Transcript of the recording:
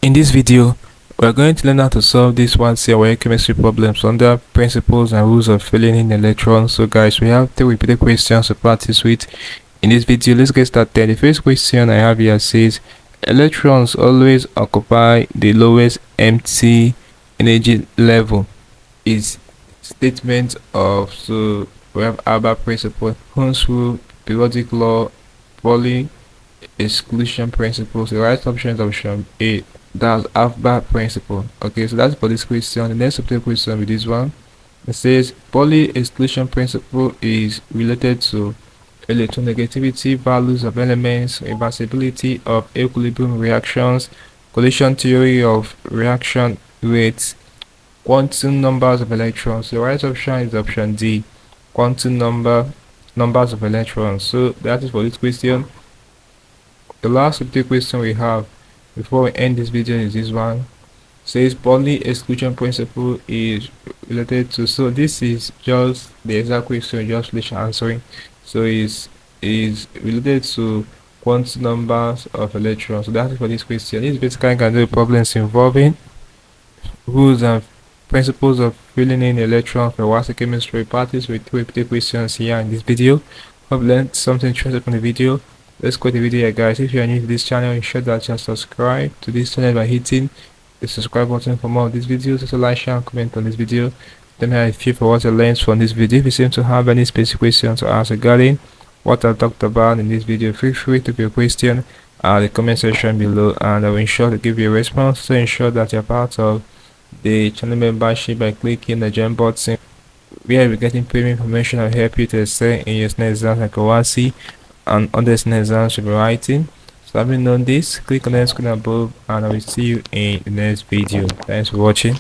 In this video, we are going to learn how to solve this WASSCE chemistry problems under principles and rules of filling in electrons. So guys, we have 3 repeated questions to practice with. In this video, let's get started. The first question I have here says, electrons always occupy the lowest empty energy level. Is statement of, so we have Albert principle, Hund's rule, periodic law, Pauli exclusion principle. So the right option is option A. That's Albert principle. Okay, so that's for this question. The next question with this one, it says Pauli exclusion principle is related to electronegativity values of elements, reversibility of equilibrium reactions, collision theory of reaction rates, quantum numbers of electrons. The right option is option D, quantum numbers of electrons. So that is for this question. The last question we have before we end this video is this one. Says Pauli exclusion principle is related to, so this is just the exact question just finished answering. So is related to quantum numbers of electrons. So that's it for this question. This basically can do problems involving rules and principles of filling in electrons for WASSCE chemistry. Practice with 2 repeated questions here in this video. Hope you learned something interesting from the video. Let's go to the video, guys. If you are new to this channel, ensure that you subscribe to this channel by hitting the subscribe button for more of these videos. Also like, share, and comment on this video. Let me know if you for what you learned from this video. If you seem to have any specific questions to ask regarding what I talked about in this video, feel free to give your question in the comment section below, and I will ensure to give you a response. So ensure that you're part of the channel membership by clicking the join button, where you'll be getting premium information that will help you to excel in your next exams like WASSCE and other exams you'll be writing. So having known this, click on the screen above, and I will see you in the next video. Thanks for watching.